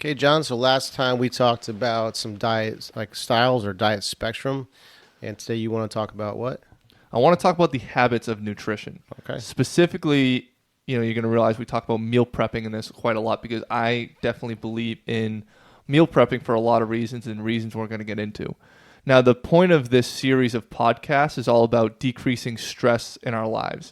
Okay, John, so last time we talked about some diet like styles or diet spectrum, and today you want to talk about what? I want to talk about the habits of nutrition. Okay. Specifically, you're going to realize we talk about meal prepping in this quite a lot because I definitely believe in meal prepping for a lot of reasons and reasons we're going to get into. Now, the point of this series of podcasts is all about decreasing stress in our lives.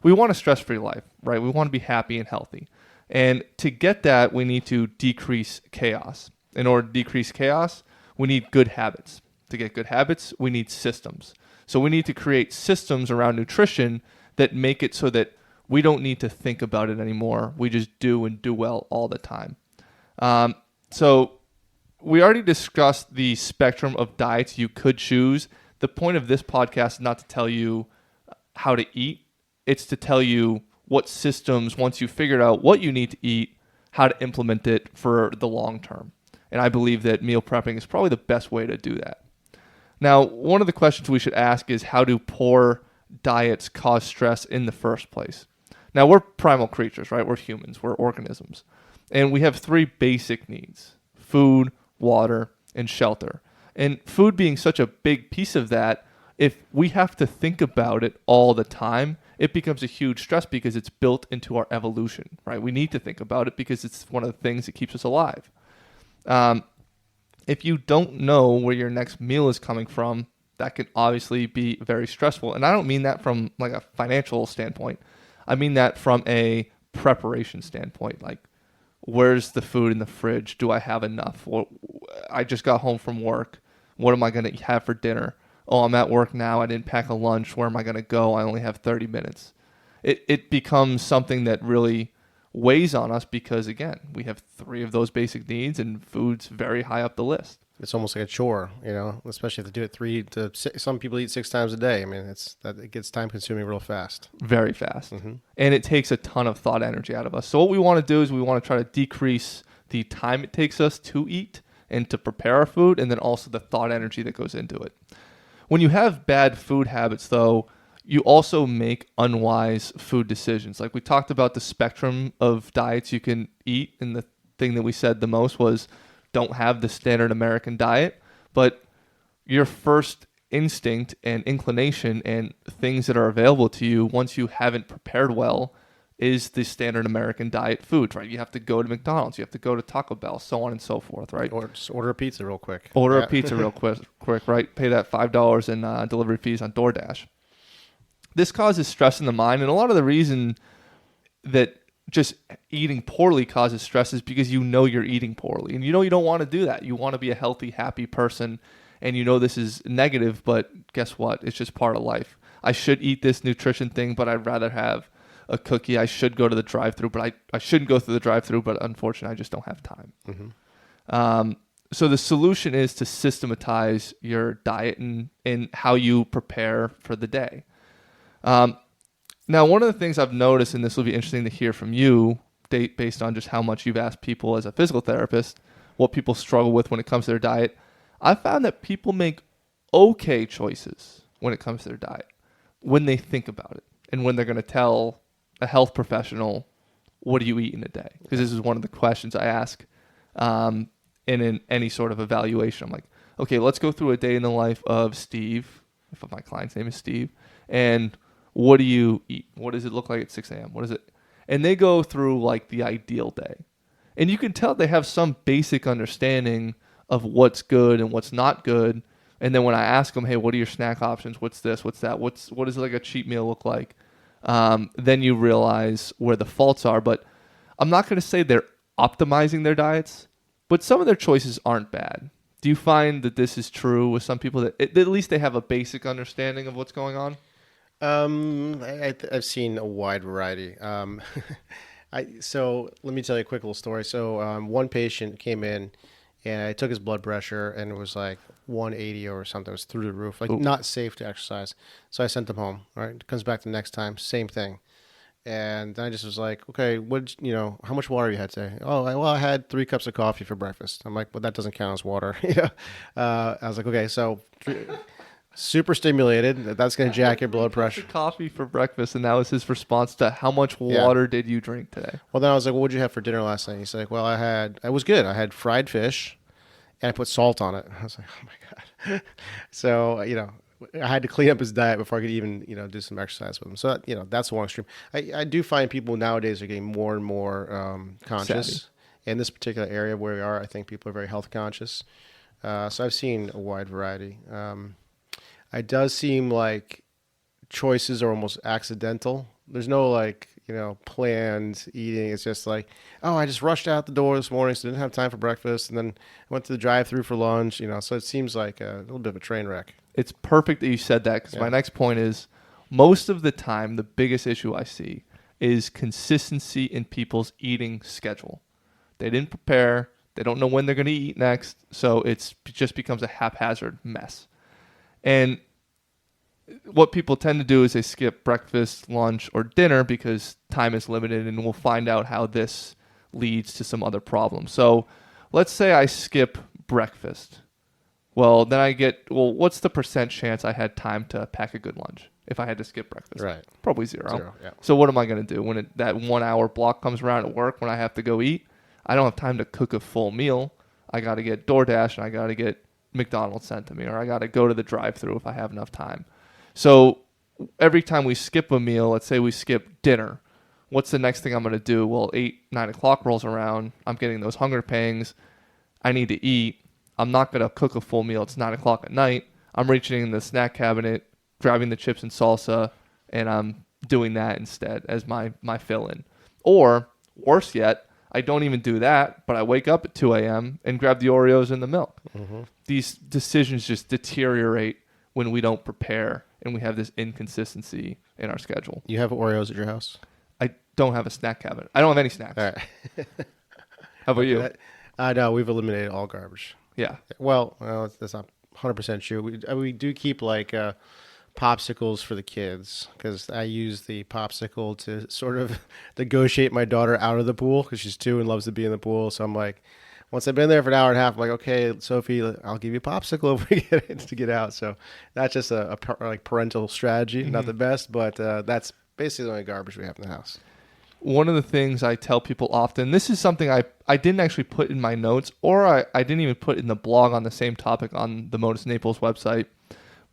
We want a stress-free life, right? We want to be happy and healthy. And to get that, we need to decrease chaos. In order to decrease chaos, we need good habits. To get good habits, we need systems. So we need to create systems around nutrition that make it so that we don't need to think about it anymore. We just do and do well all the time. So we already discussed the spectrum of diets you could choose. The point of this podcast is not to tell you how to eat. It's to tell you what systems, once you figured out what you need to eat, how to implement it for the long term. And I believe that meal prepping is probably the best way to do that. Now, one of the questions we should ask is, how do poor diets cause stress in the first place? Now, we're primal creatures, right? We're humans. We're organisms. And we have three basic needs: food, water, and shelter. And food being such a big piece of that, if we have to think about it all the time, it becomes a huge stress because it's built into our evolution, right? We need to think about it because it's one of the things that keeps us alive. If you don't know where your next meal is coming from, that can obviously be very stressful. And I don't mean that from like a financial standpoint. I mean that from a preparation standpoint. Like, where's the food in the fridge? Do I have enough? Well, I just got home from work. What am I going to have for dinner? Oh, I'm at work now. I didn't pack a lunch. Where am I going to go? I only have 30 minutes. It becomes something that really weighs on us because, again, we have three of those basic needs and food's very high up the list. It's almost like a chore, especially if they do it 3 to 6. Some people eat 6 times a day. I mean, it gets time consuming real fast. Very fast. Mm-hmm. And it takes a ton of thought energy out of us. So what we want to do is we want to try to decrease the time it takes us to eat and to prepare our food, and then also the thought energy that goes into it. When you have bad food habits, though, you also make unwise food decisions. Like we talked about the spectrum of diets you can eat, and the thing that we said the most was don't have the standard American diet, but your first instinct and inclination and things that are available to you once you haven't prepared well is the standard American diet foods, right? You have to go to McDonald's, you have to go to Taco Bell, so on and so forth, right? Or just order a pizza real quick. Order a pizza real quick, right? Pay that $5 in delivery fees on DoorDash. This causes stress in the mind, and a lot of the reason that just eating poorly causes stress is because you're eating poorly, and you don't want to do that. You want to be a healthy, happy person, and this is negative, but guess what? It's just part of life. I should eat this nutrition thing, but I'd rather have a cookie. I should go to the drive-thru, but I shouldn't go through the drive-thru, but unfortunately, I just don't have time. Mm-hmm. So the solution is to systematize your diet and how you prepare for the day. Now, one of the things I've noticed, and this will be interesting to hear from you, based on just how much you've asked people as a physical therapist, what people struggle with when it comes to their diet, I've found that people make okay choices when it comes to their diet, when they think about it, and when they're going to tell a health professional, what do you eat in a day? Because this is one of the questions I ask in any sort of evaluation. I'm like, okay, let's go through a day in the life of Steve, if my client's name is Steve, and what do you eat? What does it look like at 6 a.m.? What is it? And they go through like the ideal day. And you can tell they have some basic understanding of what's good and what's not good. And then when I ask them, hey, what are your snack options? What's this? What's that? What does like a cheat meal look like? Then you realize where the faults are. But I'm not going to say they're optimizing their diets, but some of their choices aren't bad. Do you find that this is true with some people, that at least they have a basic understanding of what's going on? I've seen a wide variety. So let me tell you a quick little story. So one patient came in, and I took his blood pressure, and it was like 180 or something. It was through the roof, like not safe to exercise. So I sent him home. Right, comes back the next time, same thing. And then I just was like, okay, how much water you had today? Oh, I had 3 cups of coffee for breakfast. I'm like, well, that doesn't count as water. I was like, okay, so super stimulated. That's going to jack your blood pressure. Coffee for breakfast, and that was his response to how much water did you drink today? Well, then I was like, well, what'd you have for dinner last night? He's like, well, I was good. I had fried fish, and I put salt on it. I was like, oh my God. So, I had to clean up his diet before I could even, do some exercise with him. So, that's one extreme. I do find people nowadays are getting more and more conscious. Savvy. In this particular area where we are. I think people are very health conscious. So I've seen a wide variety. It does seem like choices are almost accidental. There's no planned eating. It's just like, oh, I just rushed out the door this morning, so didn't have time for breakfast, and then I went to the drive-thru for lunch. So it seems like a little bit of a train wreck. It's perfect that you said that, because my next point is, most of the time, the biggest issue I see is consistency in people's eating schedule. They didn't prepare. They don't know when they're going to eat next. So it just becomes a haphazard mess. And what people tend to do is they skip breakfast, lunch, or dinner because time is limited, and we'll find out how this leads to some other problems. So let's say I skip breakfast. Well, then what's the % chance I had time to pack a good lunch if I had to skip breakfast? Right. Probably zero. Yeah. So what am I going to do when that 1 hour block comes around at work when I have to go eat? I don't have time to cook a full meal. I got to get DoorDash, and I got to get McDonald's sent to me, or I got to go to the drive-thru if I have enough time. So every time we skip a meal, let's say we skip dinner, what's the next thing I'm going to do? Well, 8, 9 o'clock rolls around. I'm getting those hunger pangs. I need to eat. I'm not going to cook a full meal. It's 9 o'clock at night. I'm reaching in the snack cabinet, grabbing the chips and salsa, and I'm doing that instead as my fill-in. Or, worse yet, I don't even do that, but I wake up at 2 a.m. and grab the Oreos and the milk. Mm-hmm. These decisions just deteriorate when we don't prepare, and we have this inconsistency in our schedule. You have Oreos at your house? I don't have a snack cabinet. I don't have any snacks. All right. How about you? No, we've eliminated all garbage. Yeah. Well, that's not 100% true. We do keep popsicles for the kids, because I use the popsicle to sort of negotiate my daughter out of the pool, because she's 2 and loves to be in the pool. So I'm like, once I've been there for an hour and a half, I'm like, okay, Sophie, I'll give you a popsicle if we get it to get out. So that's just a parental strategy. Mm-hmm. Not the best, but that's basically the only garbage we have in the house. One of the things I tell people often, this is something I didn't actually put in my notes, or I didn't even put in the blog on the same topic on the Motus Naples website,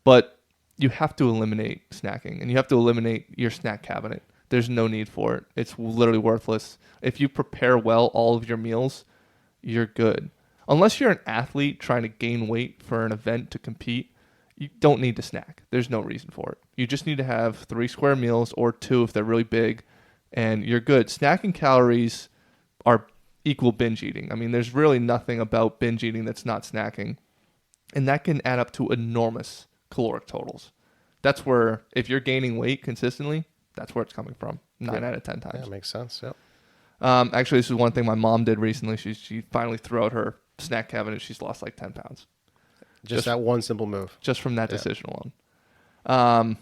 but you have to eliminate snacking, and you have to eliminate your snack cabinet. There's no need for it. It's literally worthless. If you prepare well all of your meals, you're good. Unless you're an athlete trying to gain weight for an event to compete, you don't need to snack. There's no reason for it. You just need to have 3 square meals, or 2 if they're really big, and you're good. Snacking calories are equal binge eating. I mean, there's really nothing about binge eating that's not snacking. And that can add up to enormous caloric totals. That's where, if you're gaining weight consistently, that's where it's coming from 9 out of 10 times. Yeah, that makes sense. Yep. Actually, this is one thing my mom did recently. She finally threw out her snack cabinet. She's lost 10 pounds. Just that one simple move. Just from that decision alone.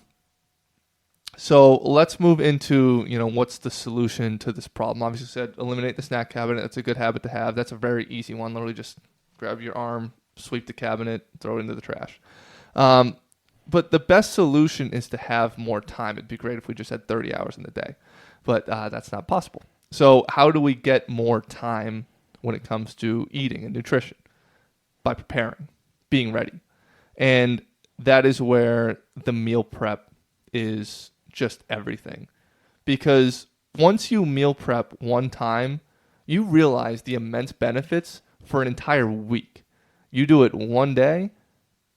So let's move into, what's the solution to this problem. Obviously said eliminate the snack cabinet. That's a good habit to have. That's a very easy one. Literally just grab your arm, sweep the cabinet, throw it into the trash. But the best solution is to have more time. It'd be great if we just had 30 hours in the day, but that's not possible. So how do we get more time when it comes to eating and nutrition? By preparing, being ready. And that is where the meal prep is just everything. Because once you meal prep one time, you realize the immense benefits for an entire week. You do it one day,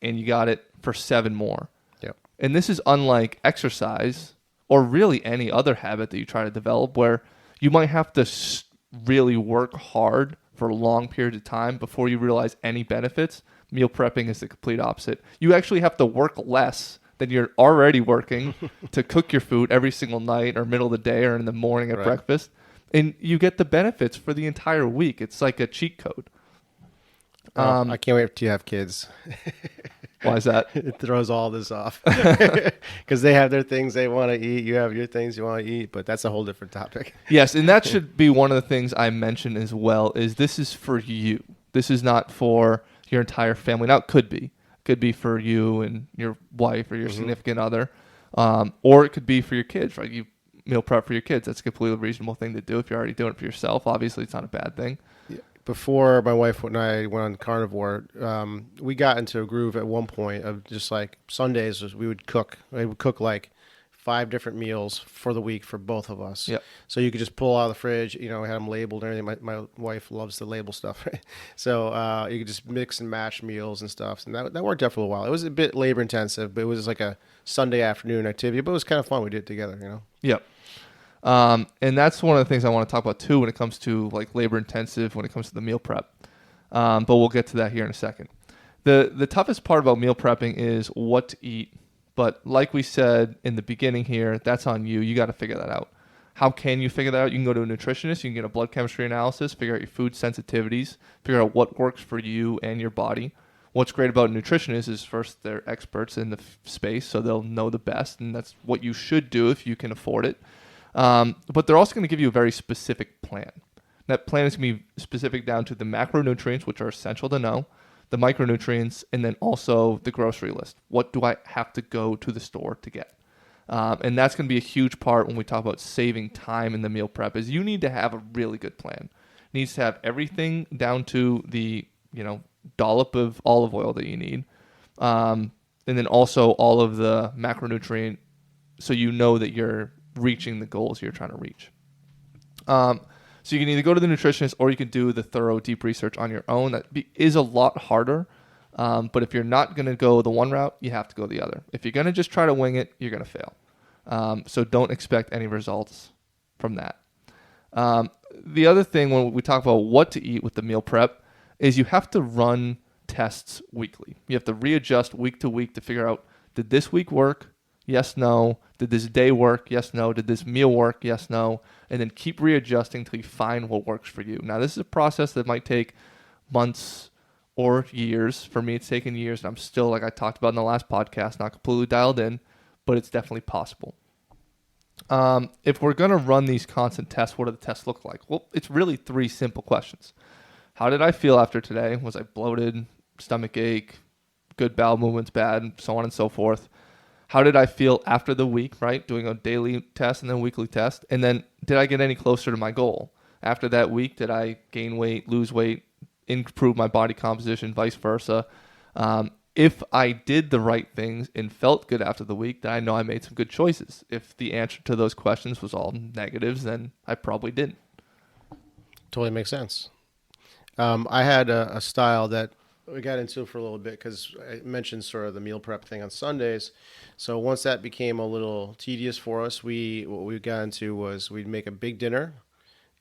and you got it for 7 more. Yep. And this is unlike exercise or really any other habit that you try to develop, where you might have to really work hard for long periods of time before you realize any benefits. Meal prepping is the complete opposite. You actually have to work less than you're already working to cook your food every single night or middle of the day or in the morning at breakfast. And you get the benefits for the entire week. It's like a cheat code. I can't wait till you have kids. Why is that? It throws all this off. Because they have their things they want to eat. You have your things you want to eat. But that's a whole different topic. Yes, and that should be one of the things I mentioned as well, is this is for you. This is not for your entire family. Now, it could be. Could be for you and your wife or your Mm-hmm. significant other, or it could be for your kids, right? You meal prep for your kids. That's a completely reasonable thing to do if you're already doing it for yourself. Obviously, it's not a bad thing. Yeah. Before my wife and I went on carnivore, we got into a groove at one point of just like Sundays we would cook. We would cook like 5 different meals for the week for both of us. Yep. So you could just pull out of the fridge, we had them labeled and everything. My wife loves to label stuff. Right? So you could just mix and match meals and stuff. And that worked out for a while. It was a bit labor intensive, but it was like a Sunday afternoon activity, but it was kind of fun. We did it together, Yep. And that's one of the things I want to talk about too when it comes to like labor intensive, when it comes to the meal prep. But we'll get to that here in a second. The toughest part about meal prepping is what to eat. But like we said in the beginning here, that's on you. You got to figure that out. How can you figure that out? You can go to a nutritionist. You can get a blood chemistry analysis, figure out your food sensitivities, figure out what works for you and your body. What's great about nutritionists is first, they're experts in the space, so they'll know the best, and that's what you should do if you can afford it. But they're also going to give you a very specific plan. That plan is going to be specific down to the macronutrients, which are essential to know, the micronutrients, and then also the grocery list. What do I have to go to the store to get? And that's going to be a huge part when we talk about saving time in the meal prep, is you need to have a really good plan. It needs to have everything down to the, dollop of olive oil that you need. And then also all of the macronutrient, so you know that you're reaching the goals you're trying to reach. So you can either go to the nutritionist or you can do the thorough deep research on your own. That is a lot harder. But if you're not going to go the one route, you have to go the other. If you're going to just try to wing it, you're going to fail. So don't expect any results from that. The other thing when we talk about what to eat with the meal prep is you have to run tests weekly. You have to readjust week to week to figure out, did this week work? Yes, no. Did this day work? Yes, no. Did this meal work? Yes, no. And then keep readjusting until you find what works for you. Now, this is a process that might take months or years. For me, it's taken years, and I'm still, like I talked about in the last podcast, not completely dialed in, but it's definitely possible. If we're going to run these constant tests, what do the tests look like? Well, it's really 3 simple questions. How did I feel after today? Was I bloated, stomach ache, good bowel movements, bad, so on and so forth? How did I feel after the week, right? Doing a daily test and then a weekly test. And then did I get any closer to my goal? After that week, did I gain weight, lose weight, improve my body composition, vice versa? If I did the right things and felt good after the week, then I know I made some good choices. If the answer to those questions was all negatives, then I probably didn't. Totally makes sense. I had a style that we got into for a little bit because I mentioned sort of the meal prep thing on Sundays. So once that became a little tedious for us, what we got into was we'd make a big dinner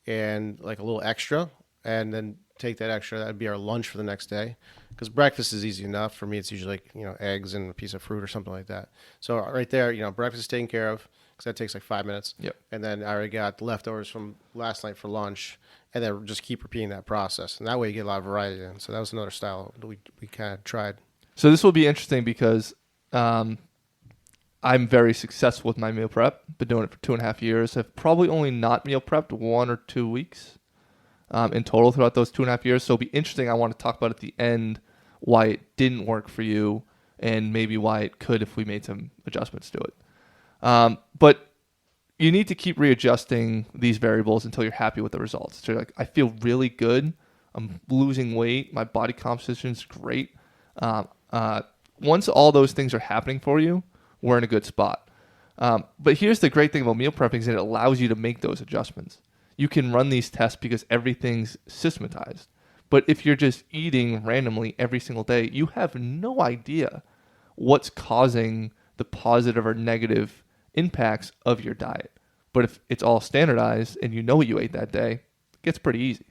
and like a little extra, and then take that extra. That'd be our lunch for the next day. Because breakfast is easy enough. For me, it's usually like, eggs and a piece of fruit or something like that. So right there, breakfast is taken care of because that takes like 5 minutes. Yep. And then I already got the leftovers from last night for lunch. And then just keep repeating that process. And that way you get a lot of variety in. So that was another style that we kind of tried. So this will be interesting because I'm very successful with my meal prep. Been doing it for 2.5 years. I've probably only not meal prepped 1 or 2 weeks in total throughout those 2.5 years. So it'll be interesting. I want to talk about at the end why it didn't work for you and maybe why it could if we made some adjustments to it. But you need to keep readjusting these variables until you're happy with the results. So you're like, I feel really good. I'm losing weight. My body composition is great. Once all those things are happening for you, we're in a good spot. But here's the great thing about meal prepping is that it allows you to make those adjustments. You can run these tests because everything's systematized. But if you're just eating randomly every single day, you have no idea what's causing the positive or negative impacts of your diet. But if it's all standardized and you know what you ate that day, it gets pretty easy.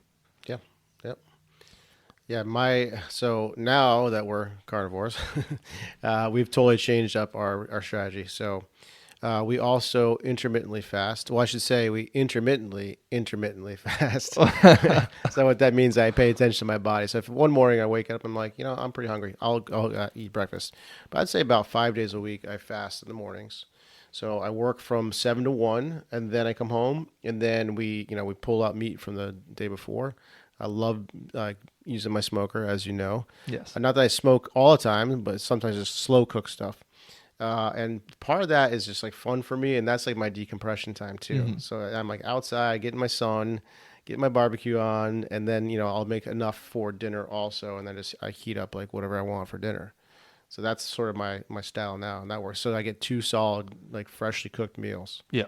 Yeah. Yep. Yeah. So now that we're carnivores, we've totally changed up our strategy. So we also intermittently fast. Well, I should say we intermittently fast. So what that means, I pay attention to my body. So if one morning I wake up, I'm like, I'm pretty hungry. I'll eat breakfast. But I'd say about 5 days a week I fast in the mornings. So I work from 7 to 1, and then I come home, and then we pull out meat from the day before. I love using my smoker, as you know. Yes. Not that I smoke all the time, but sometimes just slow cook stuff. And part of that is just like fun for me, and that's like my decompression time too. Mm-hmm. So I'm like outside, getting my sun, getting my barbecue on, and then I'll make enough for dinner also, and then I heat up like whatever I want for dinner. So that's sort of my style now, and that works. So I get 2 solid, like freshly cooked meals. Yeah.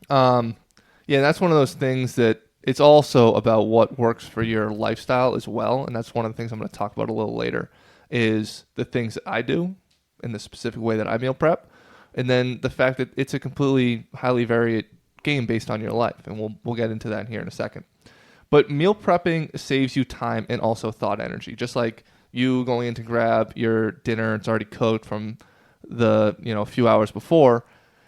Yeah, that's one of those things that it's also about what works for your lifestyle as well. And that's one of the things I'm going to talk about a little later is the things that I do in the specific way that I meal prep. And then the fact that it's a completely highly varied game based on your life. And we'll get into that here in a second. But meal prepping saves you time and also thought energy. Just like you going in to grab your dinner, it's already cooked from the, a few hours before.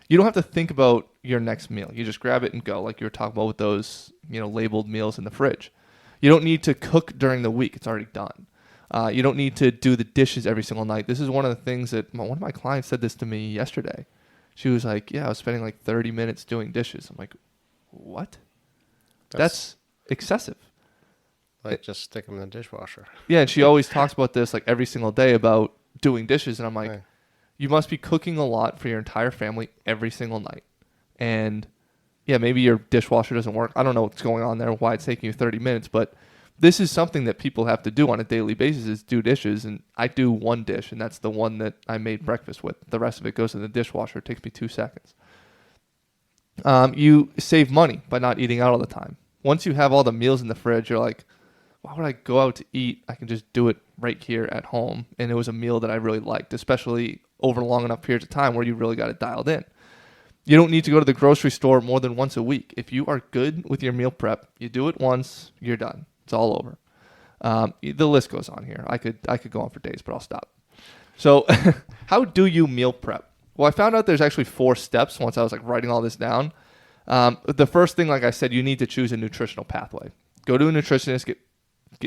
You don't have to think about your next meal. You just grab it and go, like you were talking about with those, labeled meals in the fridge. You don't need to cook during the week. It's already done. You don't need to do the dishes every single night. This is one of the things that one of my clients said this to me yesterday. She was like, yeah, I was spending like 30 minutes doing dishes. I'm like, what? That's excessive. Like just stick them in the dishwasher. Yeah, and she always talks about this like every single day about doing dishes. And I'm like, Right. You must be cooking a lot for your entire family every single night. And yeah, maybe your dishwasher doesn't work. I don't know what's going on there, why it's taking you 30 minutes, but this is something that people have to do on a daily basis is do dishes. And I do one dish, and that's the one that I made breakfast with. The rest of it goes in the dishwasher. It takes me 2 seconds. You save money by not eating out all the time. Once you have all the meals in the fridge, you're like, why would I go out to eat? I can just do it right here at home. And it was a meal that I really liked, especially over long enough periods of time where you really got it dialed in. You don't need to go to the grocery store more than once a week. If you are good with your meal prep, you do it once, you're done. It's all over. The list goes on here. I could go on for days, but I'll stop. So how do you meal prep? Well, I found out there's actually 4 steps once I was like writing all this down. The first thing, like I said, you need to choose a nutritional pathway. Go to a nutritionist,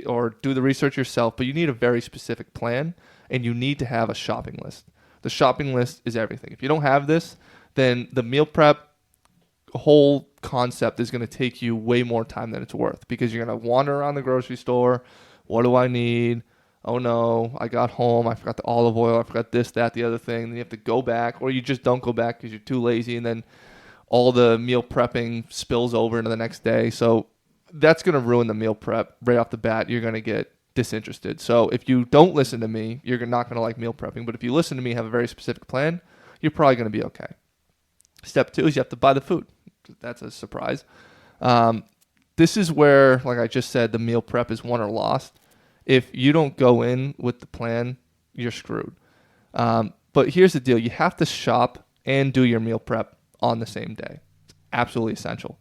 or do the research yourself, but you need a very specific plan, and you need to have a shopping list. The shopping list is everything. If you don't have this, then the meal prep whole concept is going to take you way more time than it's worth because you're going to wander around the grocery store. What do I need? Oh no, I got home. I forgot the olive oil. I forgot this, that, the other thing. Then you have to go back, or you just don't go back because you're too lazy, and then all the meal prepping spills over into the next day. So that's going to ruin the meal prep right off the bat. You're going to get disinterested. So if you don't listen to me, you're not going to like meal prepping. But if you listen to me, have a very specific plan, you're probably going to be okay. Step 2 is you have to buy the food. That's a surprise. This is where, like I just said, the meal prep is won or lost. If you don't go in with the plan, you're screwed. But here's the deal. You have to shop and do your meal prep on the same day. It's absolutely essential.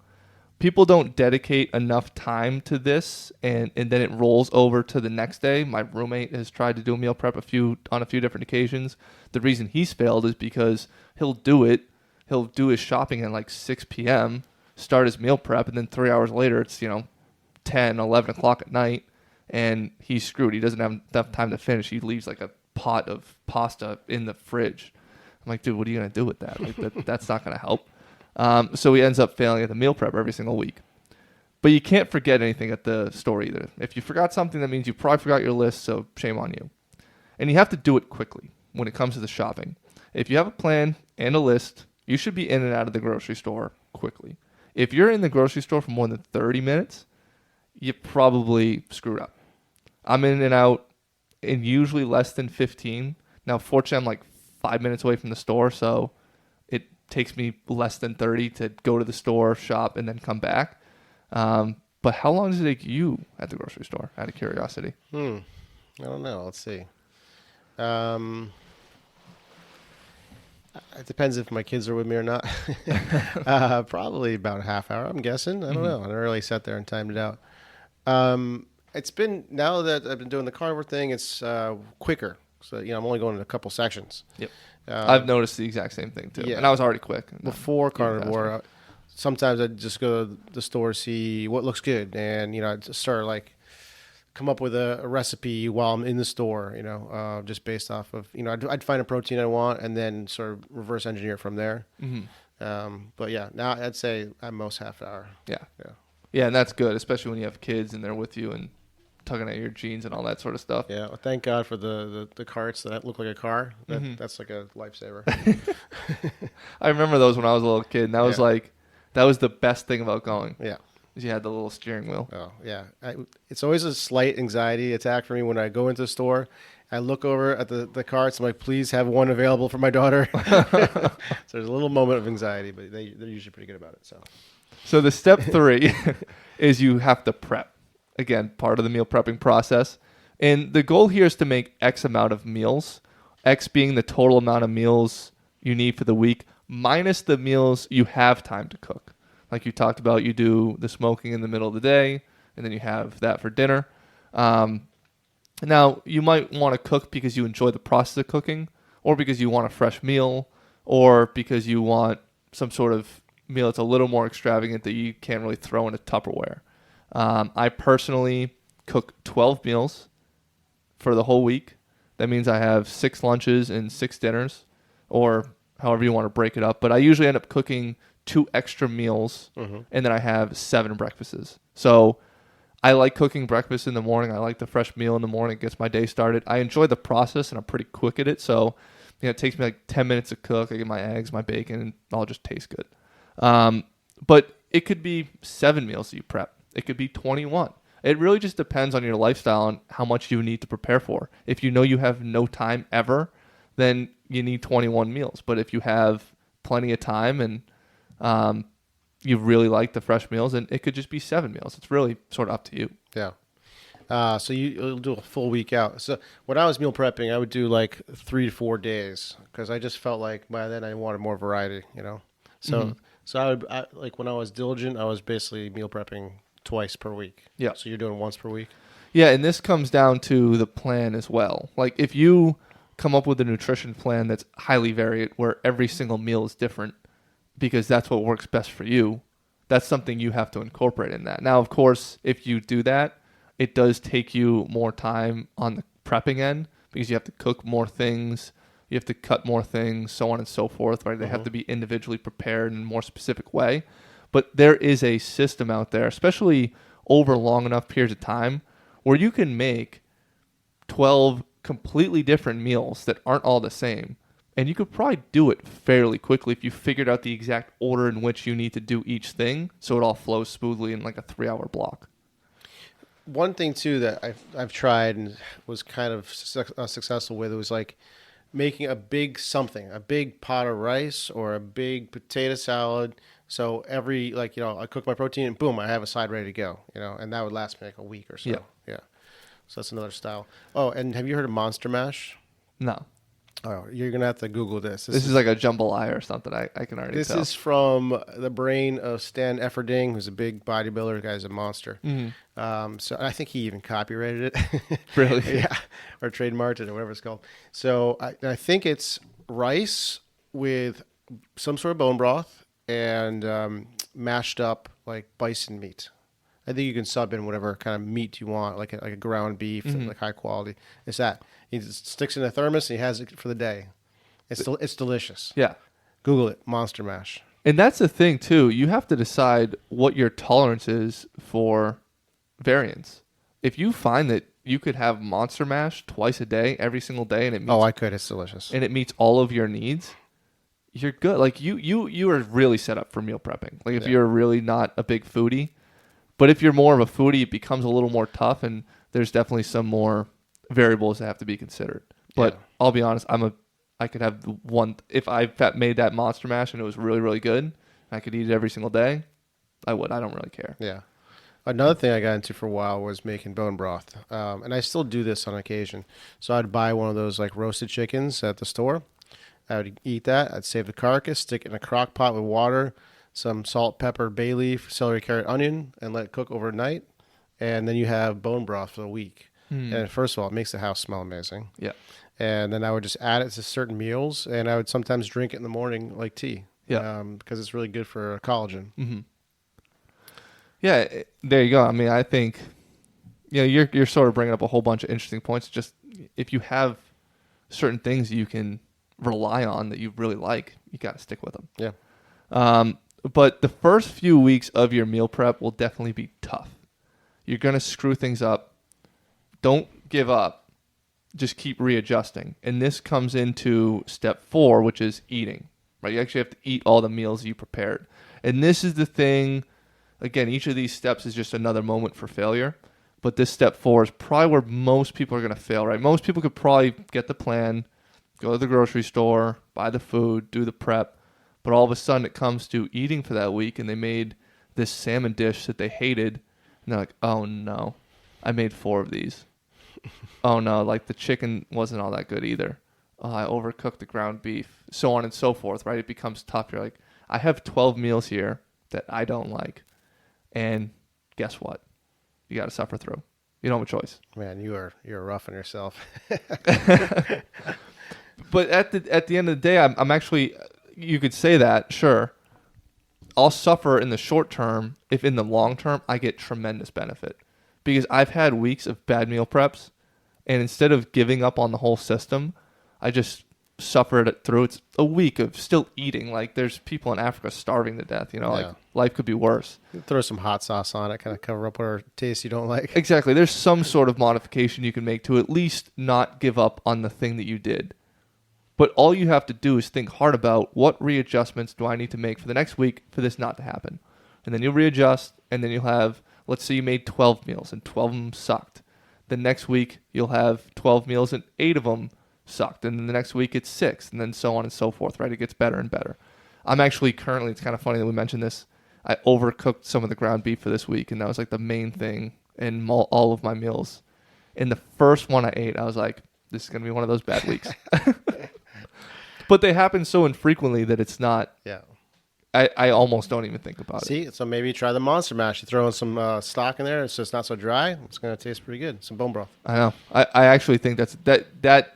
People don't dedicate enough time to this, and then it rolls over to the next day. My roommate has tried to do a meal prep on a few different occasions. The reason he's failed is because he'll do his shopping at like 6 p.m., start his meal prep, and then 3 hours later it's 10, 11 o'clock at night, and he's screwed. He doesn't have enough time to finish. He leaves like a pot of pasta in the fridge. I'm like, dude, what are you going to do with that? Like that's not going to help. So he ends up failing at the meal prep every single week. But you can't forget anything at the store either. If you forgot something, that means you probably forgot your list, so shame on you. And you have to do it quickly when it comes to the shopping. If you have a plan and a list, you should be in and out of the grocery store quickly. If you're in the grocery store for more than 30 minutes, you probably screwed up. I'm in and out in usually less than 15. Now, fortunately, I'm like 5 minutes away from the store, so it takes me less than 30 to go to the store, shop, and then come back. But how long does it take you at the grocery store, out of curiosity? I don't know. Let's see. It depends if my kids are with me or not. Probably about a half hour, I'm guessing. I don't know. I don't really sat there and timed it out. It's been, now that I've been doing the carnivore thing, it's quicker. So, I'm only going in a couple sections. Yep. I've noticed the exact same thing, too. Yeah. And I was already quick. Before carnivore, sometimes I'd just go to the store, see what looks good. And, I'd just start come up with a recipe while I'm in the store, just based off of, I'd find a protein I want and then sort of reverse engineer it from there. Mm-hmm. But yeah, now I'd say at most half hour. Yeah. Yeah, and that's good, especially when you have kids and they're with you and tugging at your jeans and all that sort of stuff. Yeah, well, thank God for the carts that look like a car. That's like a lifesaver. I remember those when I was a little kid, and that was that was the best thing about going. Yeah. Is you had the little steering wheel. Oh, yeah. It's always a slight anxiety attack for me when I go into the store. I look over at the carts. I'm like, please have one available for my daughter. So there's a little moment of anxiety, but they're usually pretty good about it. So the step 3 is you have to prep. Again, part of the meal prepping process. And the goal here is to make X amount of meals, X being the total amount of meals you need for the week, minus the meals you have time to cook. Like you talked about, you do the smoking in the middle of the day, and then you have that for dinner. Now, you might want to cook because you enjoy the process of cooking, or because you want a fresh meal, or because you want some sort of meal that's a little more extravagant that you can't really throw in a Tupperware. I personally cook 12 meals for the whole week. That means I have 6 lunches and 6 dinners, or however you want to break it up. But I usually end up cooking 2 extra meals, and then I have 7 breakfasts. So I like cooking breakfast in the morning. I like the fresh meal in the morning. It gets my day started. I enjoy the process, and I'm pretty quick at it. So it takes me like 10 minutes to cook. I get my eggs, my bacon, and it all just tastes good. But it could be 7 meals that you prep. It could be 21. It really just depends on your lifestyle and how much you need to prepare for. If you know you have no time ever, then you need 21 meals. But if you have plenty of time and you really like the fresh meals, and it could just be 7 meals. It's really sort of up to you. Yeah. So you'll do a full week out. So when I was meal prepping, I would do like 3 to 4 days because I just felt like by then I wanted more variety, So like when I was diligent, I was basically meal prepping twice per week. Yeah. So you're doing once per week? Yeah, and this comes down to the plan as well. Like if you come up with a nutrition plan that's highly varied where every single meal is different because that's what works best for you, that's something you have to incorporate in that. Now, of course, if you do that, it does take you more time on the prepping end because you have to cook more things, you have to cut more things, so on and so forth, right? They have to be individually prepared in a more specific way. But there is a system out there, especially over long enough periods of time, where you can make 12 completely different meals that aren't all the same. And you could probably do it fairly quickly if you figured out the exact order in which you need to do each thing so it all flows smoothly in like a 3-hour block. One thing, too, that I've tried and was kind of successful with, it was like making a big pot of rice or a big potato salad. So every, I cook my protein and boom, I have a side ready to go, and that would last me like a week or so. Yeah. So that's another style. Oh, and have you heard of Monster Mash? No. Oh, you're going to have to Google this. This is like a jambalaya or something. I can already tell. This is from the brain of Stan Efferding, who's a big bodybuilder. The guy's a monster. So I think he even copyrighted it. Really? Yeah. Or trademarked it or whatever it's called. So I think it's rice with some sort of bone broth and mashed up like bison meat. I think you can sub in whatever kind of meat you want, like a ground beef, like high quality. It's that. He just sticks in a thermos and he has it for the day. It's delicious. Yeah. Google it, Monster Mash. And that's the thing, too. You have to decide what your tolerance is for variance. If you find that you could have Monster Mash twice a day, every single day, and it meets, I could. It's delicious. And it meets all of your needs, you're good. Like you are really set up for meal prepping. Like if you're really not a big foodie, but if you're more of a foodie, it becomes a little more tough, and there's definitely some more variables that have to be considered. But I'll be honest, I could have one if I made that Monster Mash and it was really, really good, and I could eat it every single day. I would. I don't really care. Yeah. Another thing I got into for a while was making bone broth, and I still do this on occasion. So I'd buy one of those like roasted chickens at the store. I would eat that. I'd save the carcass, stick it in a crock pot with water, some salt, pepper, bay leaf, celery, carrot, onion, and let it cook overnight. And then you have bone broth for a week. And first of all, it makes the house smell amazing. Yeah. And then I would just add it to certain meals, and I would sometimes drink it in the morning like tea. Yeah. Because it's really good for collagen. Mm-hmm. Yeah, there you go. I mean, I think, you're sort of bringing up a whole bunch of interesting points. Just if you have certain things you can rely on that you really like, you got to stick with them. Yeah. But the first few weeks of your meal prep will definitely be tough. You're going to screw things up. Don't give up. Just keep readjusting. And this comes into step 4, which is eating. Right? You actually have to eat all the meals you prepared. And this is the thing. Again, each of these steps is just another moment for failure. But this step 4 is probably where most people are going to fail, right? Most people could probably get the plan, go to the grocery store, buy the food, do the prep. But all of a sudden it comes to eating for that week and they made this salmon dish that they hated. And they're like, oh no, I made 4 of these. Oh no, like the chicken wasn't all that good either. Oh, I overcooked the ground beef, so on and so forth, right? It becomes tough. You're like, I have 12 meals here that I don't like. And guess what? You got to suffer through. You don't have a choice. Man, you're rough on yourself. But at the end of the day, I'm actually, you could say that, sure. I'll suffer in the short term if in the long term I get tremendous benefit. Because I've had weeks of bad meal preps, and instead of giving up on the whole system, I just suffered it through. It's a week of still eating. Like, there's people in Africa starving to death, like life could be worse. Throw some hot sauce on it, kind of cover up whatever taste you don't like. Exactly. There's some sort of modification you can make to at least not give up on the thing that you did. But all you have to do is think hard about what readjustments do I need to make for the next week for this not to happen. And then you'll readjust, and then you'll have, let's say you made 12 meals and 12 of them sucked. The next week you'll have 12 meals and 8 of them sucked. And then the next week it's 6, and then so on and so forth, right? It gets better and better. I'm actually currently, it's kind of funny that we mentioned this, I overcooked some of the ground beef for this week, and that was like the main thing in all of my meals. In the first one I ate, I was like, this is going to be one of those bad weeks. But they happen so infrequently that it's not. Yeah. I almost don't even think about it. See, so maybe try the Monster Mash. You throw in some stock in there, so it's not so dry. It's going to taste pretty good. Some bone broth. I know. I actually think that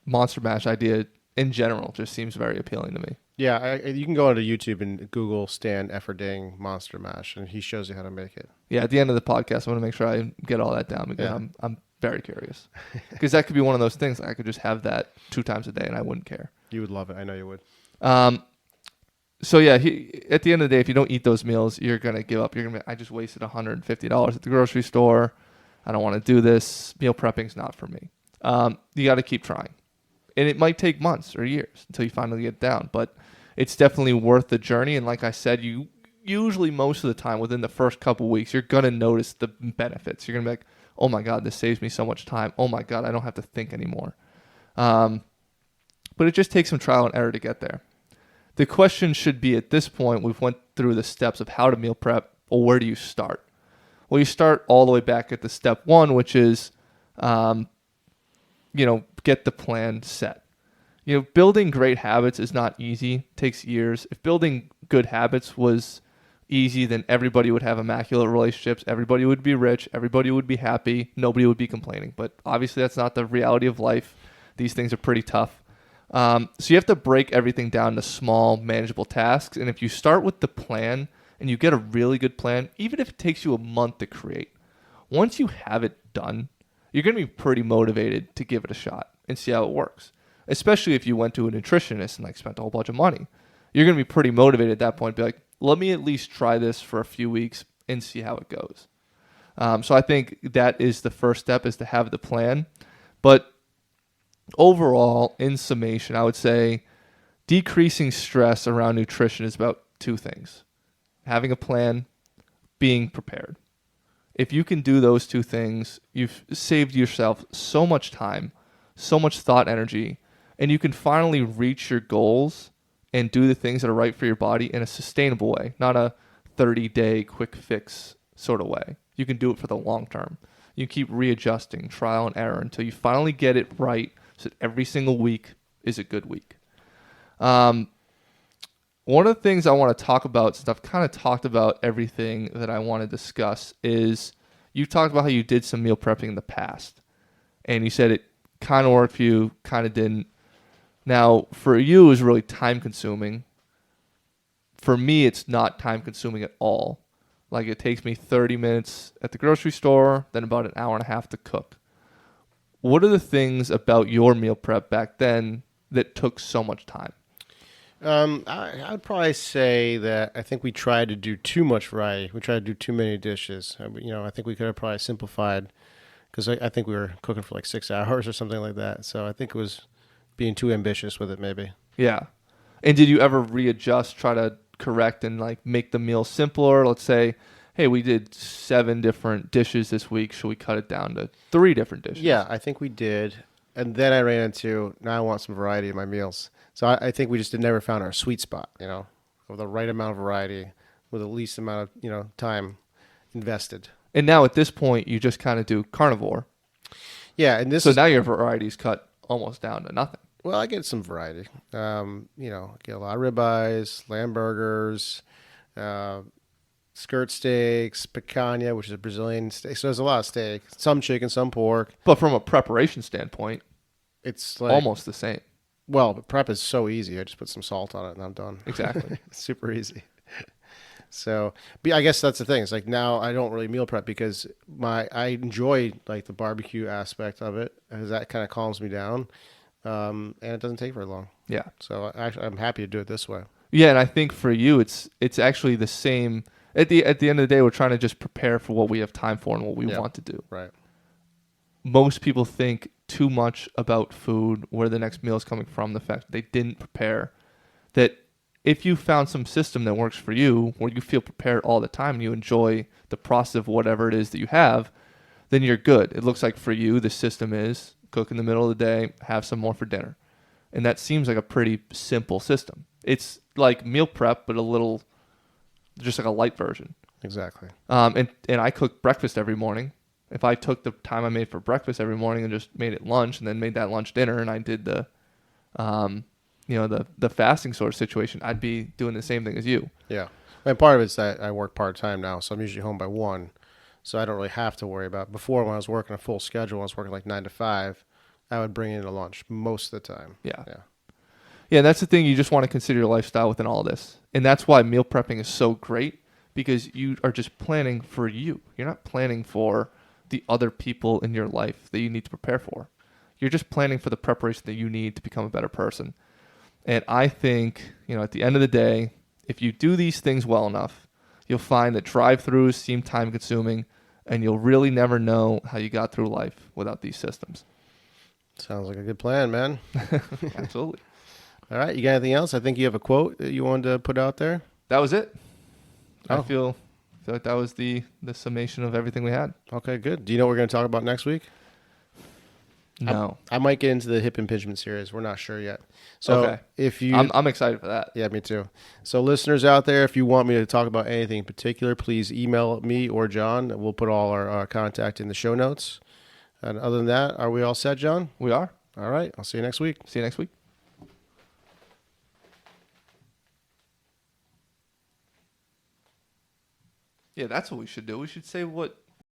Monster Mash idea in general just seems very appealing to me. Yeah, you can go onto YouTube and Google Stan Efferding Monster Mash, and he shows you how to make it. Yeah, at the end of the podcast, I want to make sure I get all that down because I'm very curious. Because that could be one of those things. I could just have that 2 times a day, and I wouldn't care. You would love it. I know you would. So yeah, at the end of the day, if you don't eat those meals, you're gonna give up. You're gonna be, I just wasted $150 at the grocery store. I don't want to do this. Meal prepping's not for me. You got to keep trying, and it might take months or years until you finally get down. But it's definitely worth the journey. And like I said, you usually most of the time within the first couple weeks, you're gonna notice the benefits. You're gonna be like, oh my god, this saves me so much time. Oh my god, I don't have to think anymore. But it just takes some trial and error to get there. The question should be, at this point, we've went through the steps of how to meal prep. Well, where do you start? Well, you start all the way back at the step 1, which is, get the plan set. Building great habits is not easy. It takes years. If building good habits was easy, then everybody would have immaculate relationships. Everybody would be rich. Everybody would be happy. Nobody would be complaining. But obviously, that's not the reality of life. These things are pretty tough. So you have to break everything down to small, manageable tasks. And if you start with the plan and you get a really good plan, even if it takes you a month to create, once you have it done, you're going to be pretty motivated to give it a shot and see how it works. Especially if you went to a nutritionist and spent a whole bunch of money. You're going to be pretty motivated at that point. Be like, let me at least try this for a few weeks and see how it goes. So I think that is the first step, is to have the plan. But overall, in summation, I would say decreasing stress around nutrition is about 2 things. Having a plan, being prepared. If you can do those 2 things, you've saved yourself so much time, so much thought energy, and you can finally reach your goals and do the things that are right for your body in a sustainable way, not a 30-day quick fix sort of way. You can do it for the long term. You keep readjusting, trial and error, until you finally get it right, so that every single week is a good week. One of the things I want to talk about, since I've kind of talked about everything that I want to discuss, is you talked about how you did some meal prepping in the past. And you said it kind of worked for you, kind of didn't. Now, for you, it was really time consuming. For me, it's not time consuming at all. Like, it takes me 30 minutes at the grocery store, then about an hour and a half to cook. What are the things about your meal prep back then that took so much time? I would probably say that I think we tried to do too much variety. We tried to do too many dishes. I think we could have probably simplified because I think we were cooking for like 6 hours or something like that. So I think it was being too ambitious with it, maybe. Yeah. And did you ever readjust, try to correct and like make the meal simpler? Let's say, hey, we did 7 different dishes this week. Should we cut it down to 3 different dishes? Yeah, I think we did. And then I ran into, now I want some variety in my meals. So I think we just never found our sweet spot, of the right amount of variety with the least amount of, time invested. And now at this point, you just kind of do carnivore. Yeah, and this So is, now your variety's cut almost down to nothing. well, I get some variety. Get a lot of ribeyes, lamb burgers, skirt steaks, picanha, which is a Brazilian steak. So there's a lot of steak, some chicken, some pork. But from a preparation standpoint, It's like almost the same. Well, but prep is so easy. I just put some salt on it and I'm done. Exactly. Super easy. So, but I guess that's the thing. It's like now I don't really meal prep because I enjoy like the barbecue aspect of it because that kind of calms me down, and it doesn't take very long. Yeah. So I'm happy to do it this way. Yeah, and I think for you, it's actually the same. At the end of the day, we're trying to just prepare for what we have time for and what we want to do. Right. Most people think too much about food, where the next meal is coming from, the fact that they didn't prepare. That if you found some system that works for you, where you feel prepared all the time and you enjoy the process of whatever it is that you have, then you're good. It looks like for you, the system is cook in the middle of the day, have some more for dinner. And that seems like a pretty simple system. It's like meal prep, but a little, just like a light version. Exactly. And I cook breakfast every morning. If I took the time I made for breakfast every morning and just made it lunch and then made that lunch dinner and I did the fasting sort of situation, I'd be doing the same thing as you. Yeah. And part of it's that I work part-time now, so I'm usually home by 1. So I don't really have to worry about it. Before, when I was working a full schedule, I was working like 9 to 5, I would bring in a lunch most of the time. Yeah. Yeah. Yeah, that's the thing. You just want to consider your lifestyle within all this. And that's why meal prepping is so great, because you are just planning for you. You're not planning for the other people in your life that you need to prepare for. You're just planning for the preparation that you need to become a better person. And I think, at the end of the day, if you do these things well enough, you'll find that drive-thrus seem time-consuming, and you'll really never know how you got through life without these systems. Sounds like a good plan, man. Absolutely. All right. You got anything else? I think you have a quote that you wanted to put out there. That was it. Oh. I feel like that was the summation of everything we had. Okay, good. Do you know what we're going to talk about next week? No. I might get into the hip impingement series. We're not sure yet. So okay. if you, I'm excited for that. Yeah, me too. So listeners out there, if you want me to talk about anything in particular, please email me or John. We'll put all our contact in the show notes. And other than that, are we all set, John? We are. All right. I'll see you next week. See you next week. Yeah, that's what we should do. We should say what